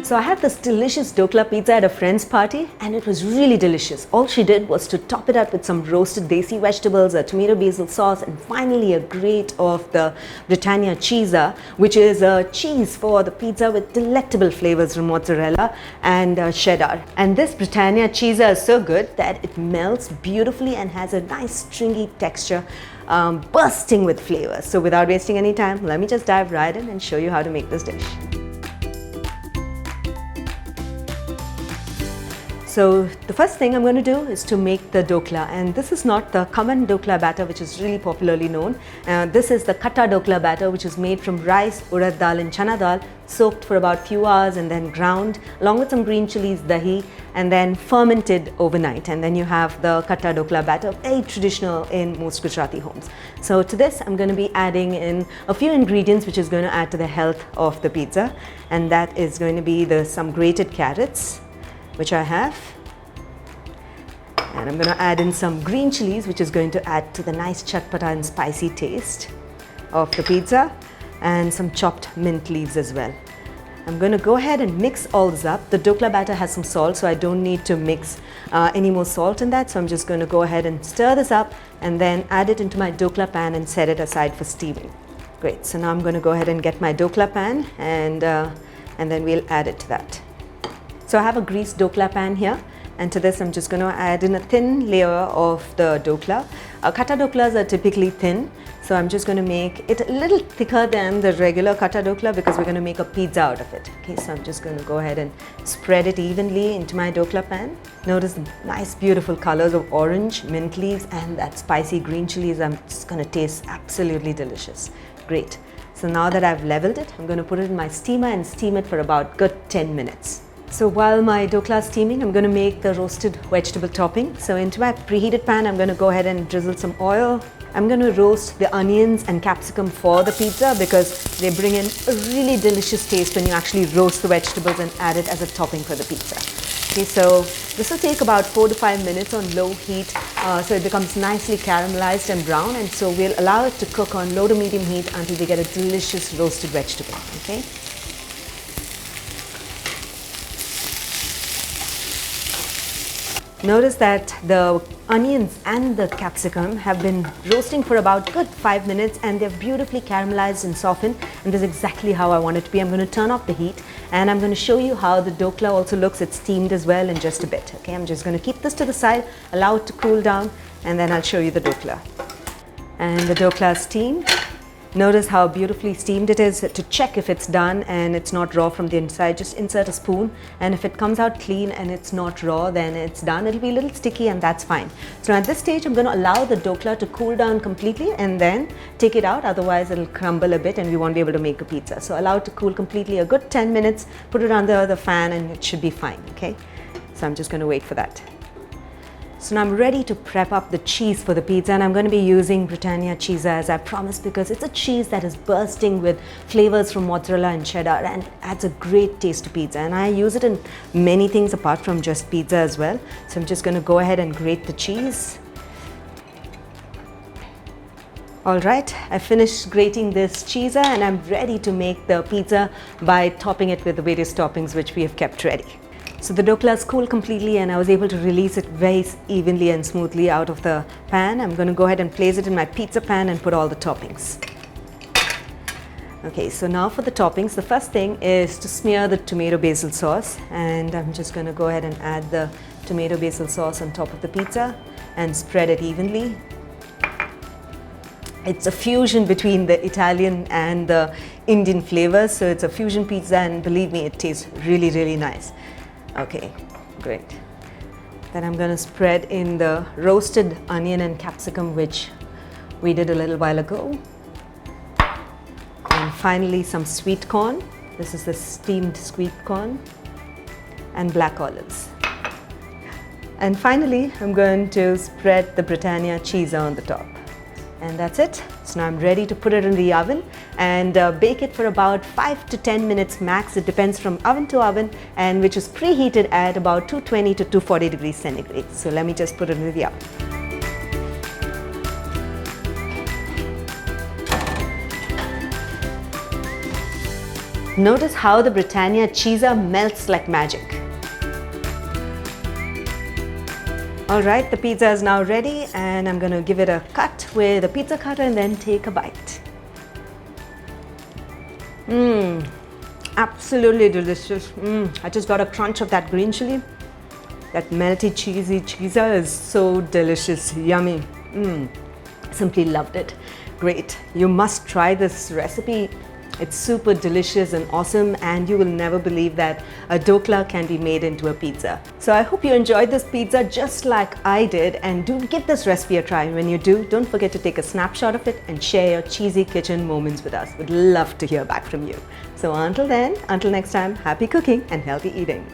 So I had this delicious Dhokla pizza at a friend's party and it was really delicious. All she did was to top it up with some roasted desi vegetables, a tomato basil sauce, and finally a grate of the Britannia cheese, which is a cheese for the pizza with delectable flavors from mozzarella and cheddar. And this Britannia cheese is so good that it melts beautifully and has a nice stringy texture, bursting with flavor. So without wasting any time, let me just dive right in and show you how to make this dish. So the first thing I'm going to do is to make the Dhokla, and this is not the common Dhokla batter which is really popularly known. This is the Khatta Dhokla batter, which is made from rice, urad dal and chana dal, soaked for about few hours and then ground along with some green chilies, dahi, and then fermented overnight. And then you have the Khatta Dhokla batter, very traditional in most Gujarati homes. So to this I'm going to be adding in a few ingredients which is going to add to the health of the pizza, and that is going to be some grated carrots, which I have, and I'm going to add in some green chilies, which is going to add to the nice chatpata and spicy taste of the pizza, and some chopped mint leaves as well. I'm going to go ahead and mix all this up. The Dhokla batter has some salt, so I don't need to mix any more salt in that, so I'm just going to go ahead and stir this up and then add it into my Dhokla pan and set it aside for steaming. Great, so now I'm going to go ahead and get my Dhokla pan and then we'll add it to that. So I have a greased Dhokla pan here, and to this I'm just going to add in a thin layer of the Dhokla. Khatta Dhoklas are typically thin, so I'm just going to make it a little thicker than the regular Khatta Dhokla because we're going to make a pizza out of it. Okay, so I'm just going to go ahead and spread it evenly into my Dhokla pan. Notice the nice beautiful colors of orange, mint leaves, and that spicy green chilies. It's going to taste absolutely delicious. Great. So now that I've leveled it, I'm going to put it in my steamer and steam it for about good 10 minutes. So while my Dhokla is steaming, I'm going to make the roasted vegetable topping. So into my preheated pan, I'm going to go ahead and drizzle some oil. I'm going to roast the onions and capsicum for the pizza because they bring in a really delicious taste when you actually roast the vegetables and add it as a topping for the pizza. Okay, so this will take about 4 to 5 minutes on low heat, so it becomes nicely caramelized and brown, and so we'll allow it to cook on low to medium heat until we get a delicious roasted vegetable. Okay. Notice that the onions and the capsicum have been roasting for about good 5 minutes and they're beautifully caramelized and softened, and this is exactly how I want it to be. I'm going to turn off the heat and I'm going to show you how the Dhokla also looks. It's steamed as well in just a bit. Okay, I'm just going to keep this to the side, allow it to cool down, and then I'll show you the Dhokla. And the Dhokla is steamed. Notice how beautifully steamed it is. To check if it's done and it's not raw from the inside, just insert a spoon, and if it comes out clean and it's not raw, then it's done. It'll be a little sticky and that's fine. So at this stage I'm going to allow the Dhokla to cool down completely and then take it out, otherwise it'll crumble a bit and we won't be able to make a pizza. So allow it to cool completely a good 10 minutes, put it under the fan and it should be fine. Okay, so I'm just going to wait for that. So now I'm ready to prep up the cheese for the pizza, and I'm going to be using Britannia cheese as I promised because it's a cheese that is bursting with flavors from mozzarella and cheddar and adds a great taste to pizza, and I use it in many things apart from just pizza as well. So I'm just going to go ahead and grate the cheese. Alright, I finished grating this cheese and I'm ready to make the pizza by topping it with the various toppings which we have kept ready. So the Dhokla is cooled completely and I was able to release it very evenly and smoothly out of the pan. I'm going to go ahead and place it in my pizza pan and put all the toppings. Okay, so now for the toppings, the first thing is to smear the tomato basil sauce, and I'm just going to go ahead and add the tomato basil sauce on top of the pizza and spread it evenly. It's a fusion between the Italian and the Indian flavors, so it's a fusion pizza and believe me, it tastes really, really nice. Okay, great. Then I'm going to spread in the roasted onion and capsicum which we did a little while ago. And finally some sweet corn. This is the steamed sweet corn and black olives. And finally I'm going to spread the Britannia cheese on the top. And that's it. So now I'm ready to put it in the oven and bake it for about 5 to 10 minutes max. It depends from oven to oven, and which is preheated at about 220 to 240 degrees centigrade. So let me just put it in the oven. Notice how the Britannia cheese melts like magic. All right, the pizza is now ready and I'm going to give it a cut with a pizza cutter and then take a bite. Absolutely delicious. I just got a crunch of that green chili. That melty cheesy cheese is so delicious, yummy. Simply loved it. Great. You must try this recipe. It's super delicious and awesome, and you will never believe that a dhokla can be made into a pizza. So I hope you enjoyed this pizza just like I did, and do give this recipe a try. When you do, don't forget to take a snapshot of it and share your cheesy kitchen moments with us. We'd love to hear back from you. So until then, until next time, happy cooking and healthy eating.